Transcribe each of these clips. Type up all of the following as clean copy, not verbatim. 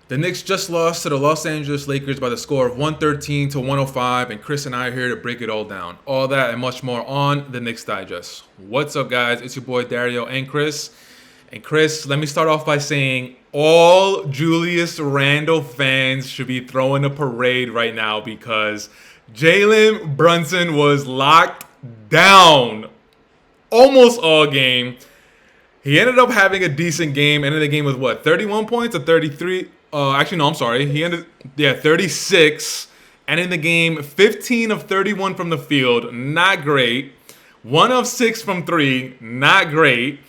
The Knicks just lost to the Los Angeles Lakers by the score of 113 to 105, and Chris and I are here to break it all down. All that and much more on the Knicks Digest. What's up, guys? It's your boy Dariel and Chris. And Chris, let me start off by saying all Julius Randle fans should be throwing a parade right now because Jalen Brunson was locked down almost all game. He ended up having a decent game. Ended the game with what, 31 points or 33? Actually, no, I'm sorry. He ended, 36. Ending the game 15 of 31 from the field. Not great. 1 of 6 from 3. Not great.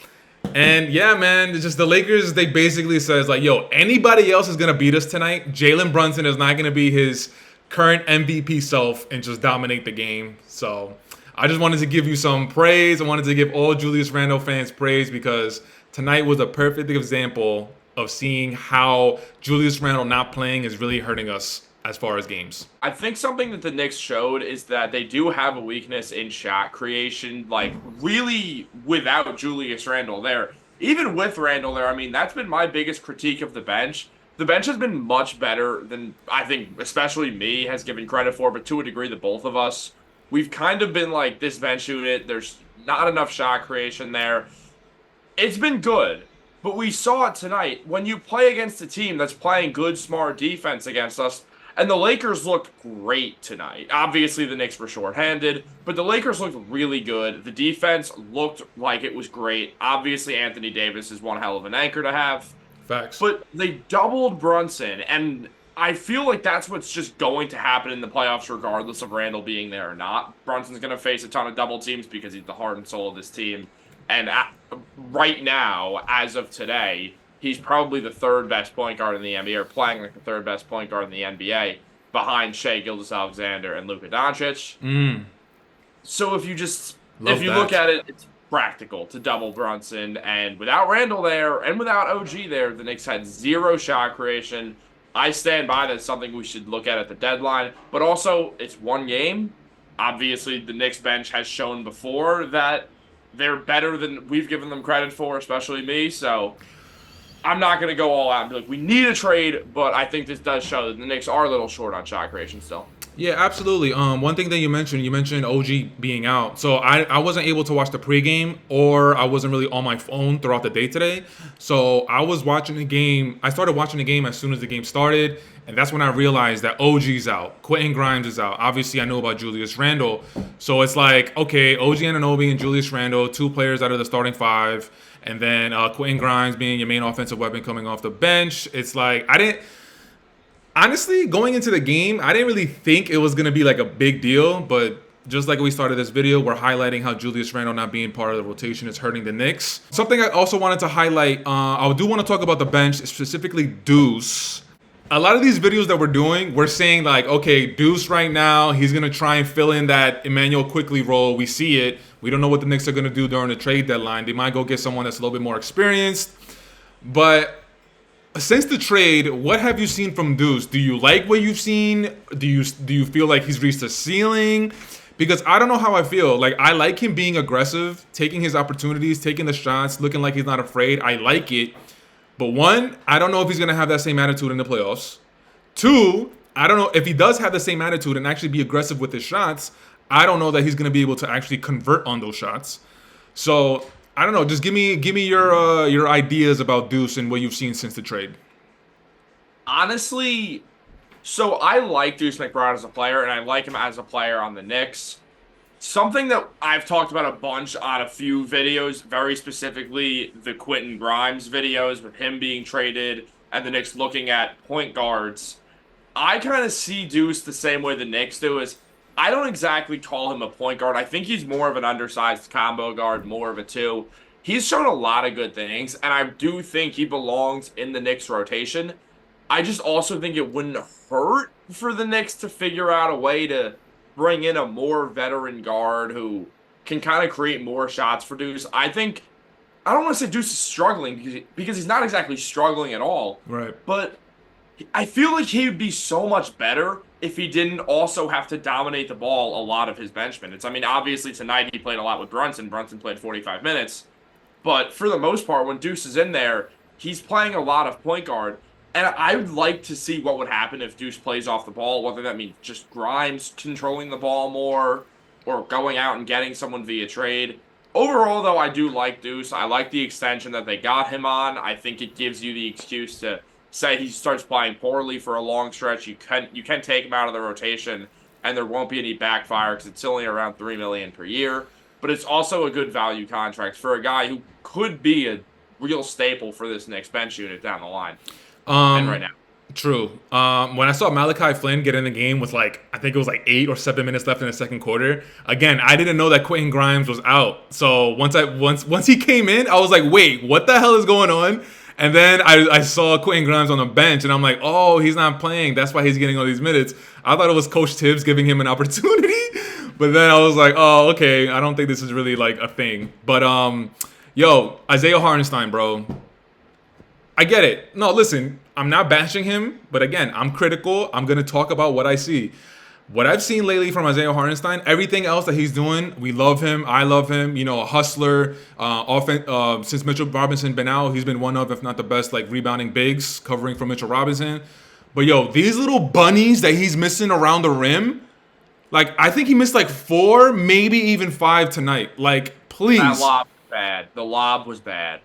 And yeah, man, it's just the Lakers, they basically says like, yo, anybody else is going to beat us tonight. Jalen Brunson is not going to be his current MVP self and just dominate the game. So I just wanted to give you some praise. I wanted to give all Julius Randle fans praise because tonight was a perfect example of seeing how Julius Randle not playing is really hurting us as far as games. I think something that the Knicks showed is that they do have a weakness in shot creation, like really without Julius Randle there. Even with Randle there, I mean, that's been my biggest critique of the bench. The bench has been much better than I think, especially me, has given credit for, but to a degree, the both of us. We've kind of been like this bench unit. There's not enough shot creation there. It's been good, but we saw it tonight. When you play against a team that's playing good, smart defense against us, and the Lakers looked great tonight. Obviously, the Knicks were shorthanded, but the Lakers looked really good. The defense looked like it was great. Obviously, Anthony Davis is one hell of an anchor to have. Facts. But they doubled Brunson, and I feel like that's what's just going to happen in the playoffs regardless of Randle being there or not. Brunson's going to face a ton of double teams because he's the heart and soul of this team. And right now, as of today, he's probably the third best point guard in the NBA, or playing like the third best point guard in the NBA, behind Shai Gilgeous-Alexander and Luka Doncic. So if you look at it, it's practical to double Brunson. And without Randle there, and without OG there, the Knicks had zero shot creation. I stand by that's something we should look at the deadline. But also, it's one game. Obviously, the Knicks bench has shown before that they're better than we've given them credit for, especially me. So I'm not going to go all out and be like, we need a trade, but I think this does show that the Knicks are a little short on shot creation still. Yeah, absolutely. One thing that you mentioned OG being out. So I wasn't able to watch the pregame, or I wasn't really on my phone throughout the day today. So I was watching the game. I started watching the game as soon as the game started, and that's when I realized that OG's out. Quentin Grimes is out. Obviously, I know about Julius Randle. So it's like, okay, OG Anunoby and Julius Randle, 2 players out of the starting 5, and then Quentin Grimes being your main offensive weapon coming off the bench. It's like, honestly, going into the game, I didn't really think it was going to be like a big deal, but just like we started this video, we're highlighting how Julius Randle not being part of the rotation is hurting the Knicks. Something I also wanted to highlight, I do want to talk about the bench, specifically Deuce. A lot of these videos that we're doing, we're saying like, okay, Deuce right now, he's going to try and fill in that Emmanuel Quickley role. We see it. We don't know what the Knicks are going to do during the trade deadline. They might go get someone that's a little bit more experienced, but since the trade, what have you seen from Deuce? Do you like what you've seen? Do you feel like he's reached a ceiling? Because I don't know how I feel. Like, I like him being aggressive, taking his opportunities, taking the shots, looking like he's not afraid. I like it. But 1, I don't know if he's going to have that same attitude in the playoffs. 2, I don't know if he does have the same attitude and actually be aggressive with his shots. I don't know that he's going to be able to actually convert on those shots. So I don't know. Just give me your ideas about Deuce and what you've seen since the trade. Honestly, so I like Deuce McBride as a player, and I like him as a player on the Knicks. Something that I've talked about a bunch on a few videos, very specifically the Quentin Grimes videos with him being traded and the Knicks looking at point guards. I kind of see Deuce the same way the Knicks do. Is I don't exactly call him a point guard. I think he's more of an undersized combo guard, more of a 2. He's shown a lot of good things, and I do think he belongs in the Knicks rotation. I just also think it wouldn't hurt for the Knicks to figure out a way to bring in a more veteran guard who can kind of create more shots for Deuce. I don't want to say Deuce is struggling because he's not exactly struggling at all. Right. But I feel like he would be so much better if he didn't also have to dominate the ball a lot of his bench minutes. I mean, obviously tonight he played a lot with Brunson. Brunson played 45 minutes. But for the most part, when Deuce is in there, he's playing a lot of point guard. And I would like to see what would happen if Deuce plays off the ball, whether that means just Grimes controlling the ball more or going out and getting someone via trade. Overall, though, I do like Deuce. I like the extension that they got him on. I think it gives you the excuse to say he starts playing poorly for a long stretch. You can take him out of the rotation, and there won't be any backfire because it's only around $3 million per year. But it's also a good value contract for a guy who could be a real staple for this Knicks bench unit down the line. And right Um, now. True. When I saw Malachi Flynn get in the game with like I think it was like 8 or 7 minutes left in the second quarter. Again, I didn't know that Quentin Grimes was out. So once he came in, I was like, wait, what the hell is going on? And then I saw Quentin Grimes on the bench, and I'm like, oh, he's not playing. That's why he's getting all these minutes. I thought it was Coach Tibbs giving him an opportunity, but then I was like, oh, okay. I don't think this is really like a thing. But yo, Isaiah Hartenstein, bro. I get it. No, listen, I'm not bashing him, but again, I'm critical. I'm going to talk about what I see. What I've seen lately from Isaiah Hartenstein, everything else that he's doing, we love him. I love him. You know, a hustler. Since Mitchell Robinson been out, he's been one of, if not the best, like rebounding bigs covering for Mitchell Robinson. But yo, these little bunnies that he's missing around the rim, like I think he missed like 4, maybe even 5 tonight. Like, That please. lob was bad. The lob was bad.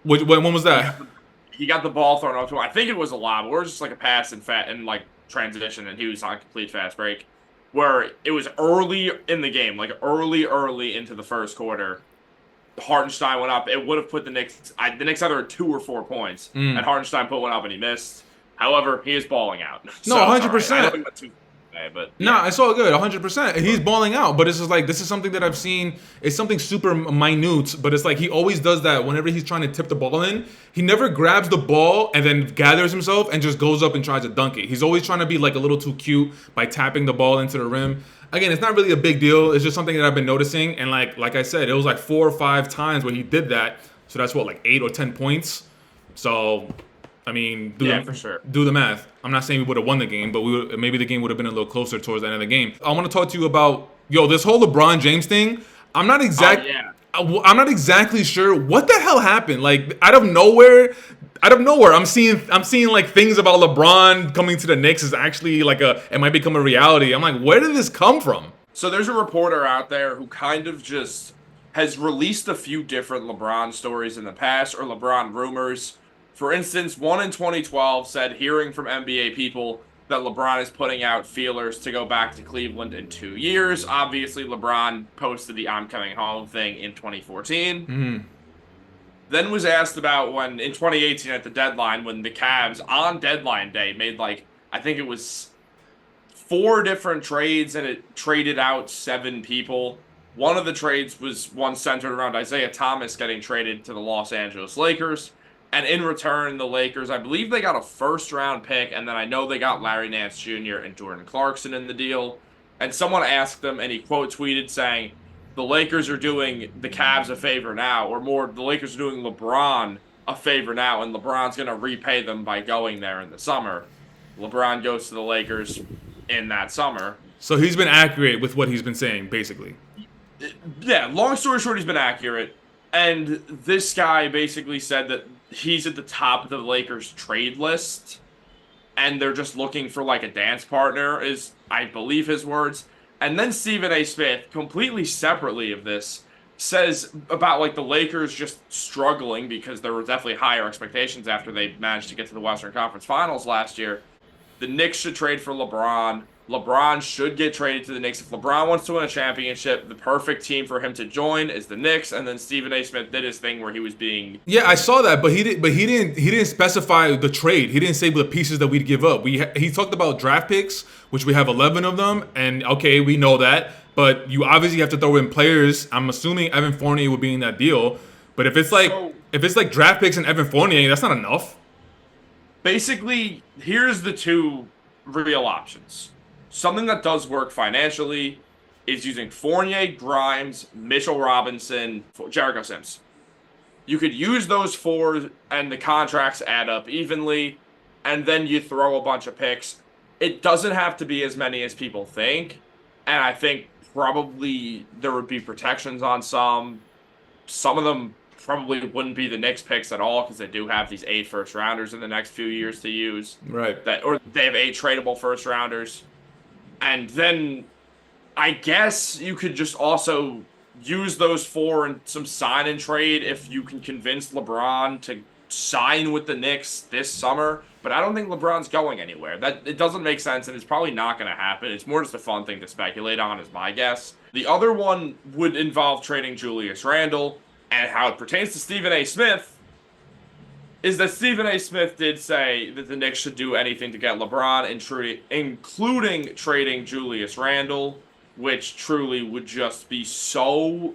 When was He that? got the, he got the ball thrown up to him. I think it was a lob or just like a pass and like transition, and he was on a complete fast break. Where it was early in the game, like early into the first quarter. Hartenstein went up. It would have put the Knicks either at 2 or 4 points, and Hartenstein put one up and he missed. However, he is balling out. No, So it's all right. I know 100%. he went 2 today, but Nah, yeah. it's all good, 100%. He's balling out, but it's just like this is something that I've seen. It's something super minute, but it's like he always does that whenever he's trying to tip the ball in. He never grabs the ball and then gathers himself and just goes up and tries to dunk it. He's always trying to be like a little too cute by tapping the ball into the rim. Again, it's not really a big deal. It's just something that I've been noticing, and like I said, it was like 4 or 5 times where he did that. So that's what, like 8 or 10 points. So I mean, Yeah, for sure. do the math. I'm not saying we would have won the game, but maybe the game would have been a little closer towards the end of the game. I want to talk to you about this whole LeBron James thing. I'm not exact. Yeah. I'm not exactly sure what the hell happened. Like out of nowhere, I'm seeing like things about LeBron coming to the Knicks is actually like it might become a reality. I'm like, where did this come from? So there's a reporter out there who kind of just has released a few different LeBron stories in the past or LeBron rumors. For instance, one in 2012 said hearing from NBA people that LeBron is putting out feelers to go back to Cleveland in 2 years. Obviously, LeBron posted the I'm coming home thing in 2014. Then was asked about when in 2018 at the deadline when the Cavs on deadline day made like I think it was 4 different trades and it traded out 7 people. One of the trades was one centered around Isaiah Thomas getting traded to the Los Angeles Lakers. And in return, the Lakers, I believe they got a first-round pick, and then I know they got Larry Nance Jr. and Jordan Clarkson in the deal. And someone asked them, and he quote tweeted saying, the Lakers are doing the Cavs a favor now, or more, the Lakers are doing LeBron a favor now, and LeBron's going to repay them by going there in the summer. LeBron goes to the Lakers in that summer. So he's been accurate with what he's been saying, basically. Yeah, long story short, he's been accurate. And this guy basically said that he's at the top of the Lakers trade list. And they're just looking for like a dance partner, is I believe his words. And then Stephen A. Smith, completely separately of this, says about like the Lakers just struggling because there were definitely higher expectations after they managed to get to the Western Conference Finals last year. The Knicks should trade for LeBron. LeBron should get traded to the Knicks. If LeBron wants to win a championship, the perfect team for him to join is the Knicks. And then Stephen A. Smith did his thing where he was being Yeah, I saw that, but he didn't specify the trade. He didn't say the pieces that we'd give up. He talked about draft picks, which we have 11 of them, and okay, we know that. But you obviously have to throw in players. I'm assuming Evan Fournier would be in that deal. But if it's like draft picks and Evan Fournier, that's not enough. basically, here's the 2 real options. Something that does work financially is using Fournier, Grimes, Mitchell Robinson, Jericho Sims. You could use those 4 and the contracts add up evenly, and then you throw a bunch of picks. It doesn't have to be as many as people think, and I think probably there would be protections on some. Some of them probably wouldn't be the Knicks picks at all because they do have these 8 first rounders in the next few years to use. Right. Or they have 8 tradable first rounders. And then I guess you could just also use those 4 in some sign and trade if you can convince LeBron to sign with the Knicks this summer. But I don't think LeBron's going anywhere. That it doesn't make sense, and it's probably not going to happen. It's more just a fun thing to speculate on, is my guess. The other one would involve trading Julius Randle, and how it pertains to Stephen A. Smith is that Stephen A. Smith did say that the Knicks should do anything to get LeBron, including trading Julius Randle, which truly would just be so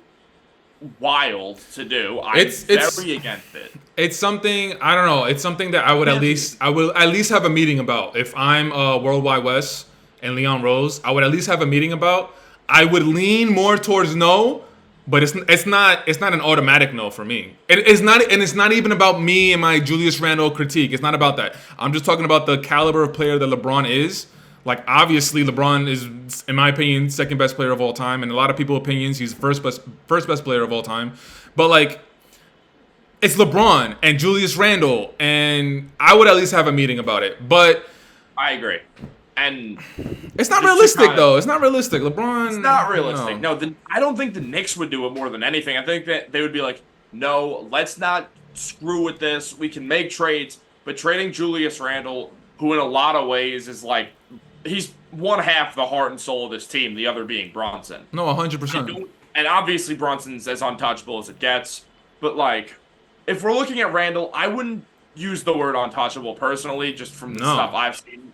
wild to do. I'm very against it. It's something, I don't know. It's something that I will at least have a meeting about. If I'm Worldwide West and Leon Rose, I would at least have a meeting about. I would lean more towards no, but it's not an automatic no for me. It's not even about me and my Julius Randle critique. It's not about that. I'm just talking about the caliber of player that LeBron is. Like, obviously, LeBron is, in my opinion, second best player of all time. And a lot of people's opinions, he's first best player of all time. But, like, it's LeBron and Julius Randle. And I would at least have a meeting about it. But I agree. And it's not realistic, though. It's not realistic. LeBron. It's not realistic. No, I don't think the Knicks would do it more than anything. I think that they would be like, no, let's not screw with this. We can make trades. But trading Julius Randle, who in a lot of ways is like, he's one half the heart and soul of this team, the other being Bronson. No, 100%. And obviously Bronson's as untouchable as it gets. But, like, if we're looking at Randle, I wouldn't use the word untouchable personally, just from the stuff I've seen.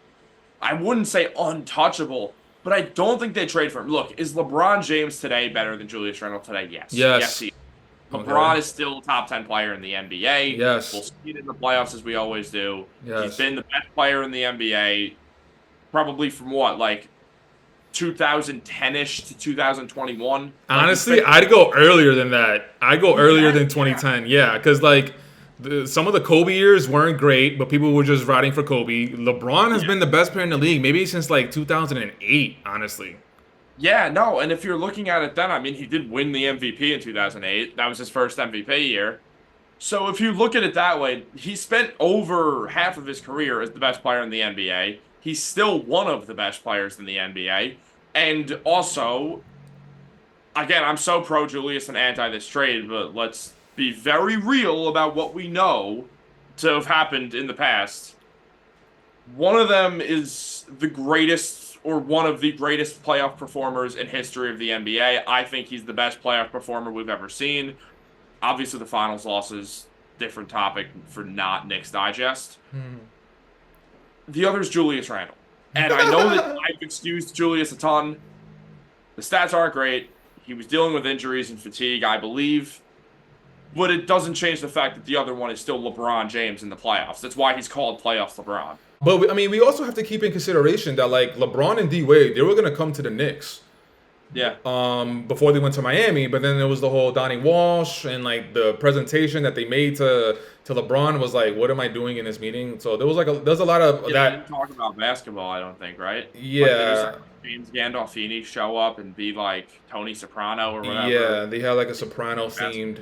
I wouldn't say untouchable, but I don't think they trade for him. Look, is LeBron James today better than Julius Randle today? Yes. Yes. He is. LeBron is still a top 10 player in the NBA. Yes. We'll see it in the playoffs as we always do. Yes. He's been the best player in the NBA. Probably from what, like 2010-ish to 2021. Honestly, I'd go earlier than that. I'd go earlier than 2010. Yeah, because like some of the Kobe years weren't great, but people were just riding for Kobe. LeBron has been the best player in the league, maybe since like 2008. Honestly. Yeah, no, and if you're looking at it then, I mean, he did win the MVP in 2008. That was his first MVP year. So if you look at it that way, he spent over half of his career as the best player in the NBA. He's still one of the best players in the NBA. And also, again, I'm so pro Julius and anti this trade, but let's be very real about what we know to have happened in the past. One of them is the greatest, or one of the greatest playoff performers in history of the NBA. I think he's the best playoff performer we've ever seen. Obviously, the finals losses, different topic for not Knicks Digest. The other is Julius Randle. And I know that I've excused Julius a ton. The stats aren't great. He was dealing with injuries and fatigue, I believe. But it doesn't change the fact that the other one is still LeBron James in the playoffs. That's why he's called Playoffs LeBron. But, we also have to keep in consideration that, like, LeBron and D-Wade, they were going to come to the Knicks. Yeah. Before they went to Miami, but then there was the whole Donnie Walsh and like the presentation that they made to LeBron was like, what am I doing in this meeting? So there's a lot of that. They didn't talk about basketball, I don't think, right? Yeah. Like, James Gandolfini show up and be like Tony Soprano or whatever. Yeah, they had like a Soprano themed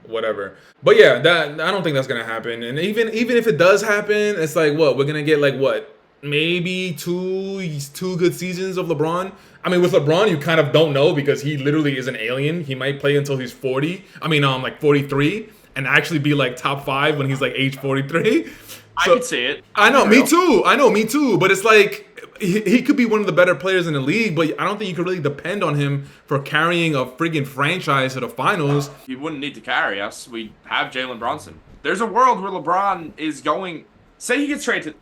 whatever. But yeah, that I don't think that's gonna happen. And even if it does happen, it's like what we're gonna get, like what, maybe two good seasons of LeBron. I mean, with LeBron, you kind of don't know because he literally is an alien. He might play until he's 40. Like 43, and actually be like top 5 when he's like age 43. So, I could see it. I know, me too. But it's like he could be one of the better players in the league, but I don't think you could really depend on him for carrying a friggin' franchise to the finals. He wouldn't need to carry us. We have Jalen Brunson. There's a world where LeBron is going. Say he gets traded.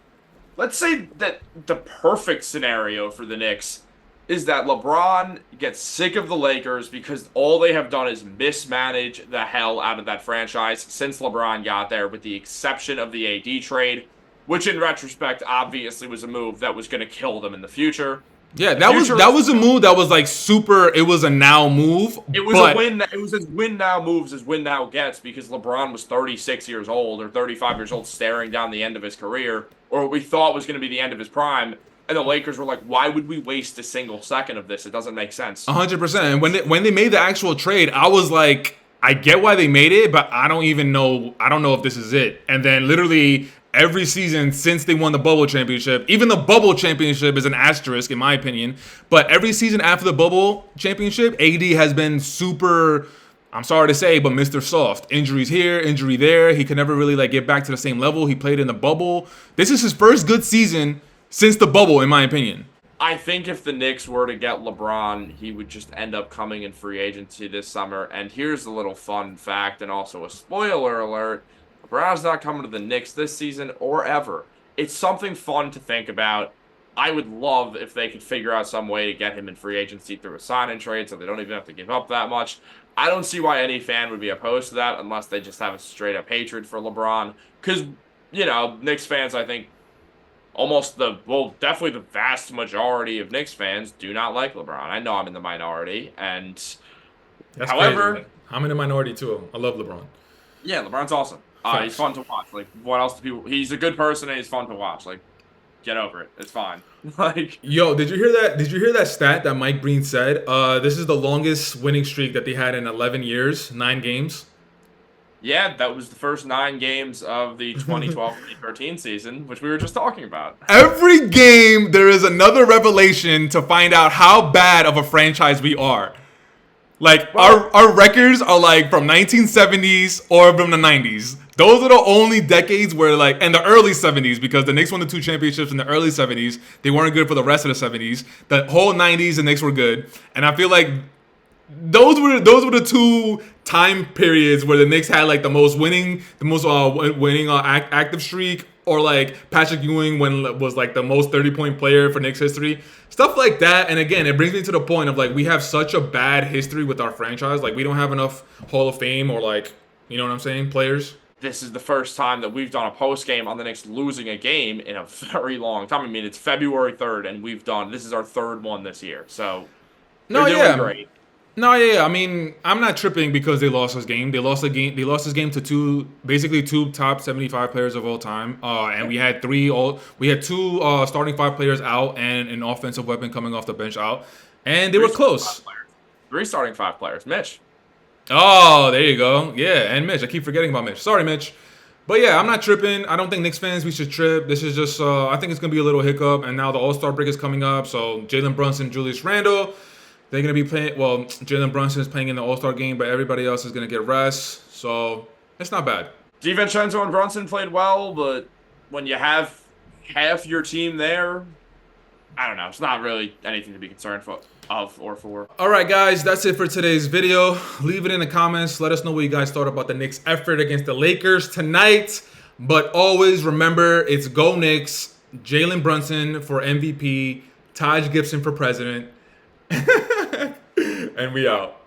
Let's say that the perfect scenario for the Knicks is that LeBron gets sick of the Lakers because all they have done is mismanage the hell out of that franchise since LeBron got there, with the exception of the AD trade, which in retrospect obviously was a move that was going to kill them in the future. Yeah, that was a move that was like super. It was a now move. It was a win. It was as win now moves as win now gets, because LeBron was 36 years old or 35 years old, staring down the end of his career, or what we thought was going to be the end of his prime. And the Lakers were like, why would we waste a single second of this? It doesn't make sense. 100%. And when they made the actual trade, I was like, I get why they made it, but I don't even know. I don't know if this is it. And then literally every season since they won the bubble championship, even the bubble championship is an asterisk in my opinion. But every season after the bubble championship, AD has been super. I'm sorry to say, but Mr. Soft. Injuries here, injury there. He could never really like get back to the same level he played in the bubble. This is his first good season since the bubble, in my opinion. I think if the Knicks were to get LeBron, he would just end up coming in free agency this summer. And here's a little fun fact and also a spoiler alert. LeBron's not coming to the Knicks this season or ever. It's something fun to think about. I would love if they could figure out some way to get him in free agency through a sign-and trade so they don't even have to give up that much. I don't see why any fan would be opposed to that unless they just have a straight-up hatred for LeBron. Because, Knicks fans, I think, definitely the vast majority of Knicks fans do not like LeBron. I know I'm in the minority, and That's however, crazy. I'm in the minority too. I love LeBron. yeah, LeBron's awesome. He's fun to watch. Like, what else do people? He's a good person and he's fun to watch. Like, get over it. It's fine. Like, Yo, did you hear that? Did you hear that stat that Mike Breen said? This is the longest winning streak that they had in 11 years, 9 games. yeah, that was the first 9 games of the 2012-2013 season, which we were just talking about. Every game, there is another revelation to find out how bad of a franchise we are. Like, our records are like from 1970s or from the 90s. Those are the only decades where like, and the early 70s, because the Knicks won the 2 championships in the early 70s. They weren't good for the rest of the 70s. The whole 90s, the Knicks were good. And I feel like those were the 2 time periods where the Knicks had like the most winning active streak, or like Patrick Ewing when was like the most 30-point player for Knicks history, stuff like that. And again, it brings me to the point of like we have such a bad history with our franchise. Like we don't have enough Hall of Fame or like, you know what I'm saying, players. This is the first time that we've done a post game on the Knicks losing a game in a very long time. I mean, it's February 3rd, and this is our 3rd one this year. So No, they're doing great. No, yeah. I mean, I'm not tripping because they lost this game. They lost this game to two top 75 players of all time. And we had 2 starting 5 players out and an offensive weapon coming off the bench out, and they were close. 3 starting 5 players. Mitch. Oh, there you go. Yeah, and Mitch. I keep forgetting about Mitch. Sorry, Mitch. But yeah, I'm not tripping. I don't think Knicks fans, we should trip. This is just, I think it's going to be a little hiccup. And now the All-Star break is coming up. So Jalen Brunson, Julius Randle, they're going to be playing. Well, Jalen Brunson is playing in the All-Star game, but everybody else is going to get rest. So it's not bad. DiVincenzo and Brunson played well, but when you have half your team there, I don't know. It's not really anything to be concerned for. All right, guys, that's it for today's video. Leave it in the comments. Let us know what you guys thought about the Knicks' effort against the Lakers tonight. But always remember, it's Go Knicks, Jalen Brunson for MVP, Taj Gibson for president, and we out.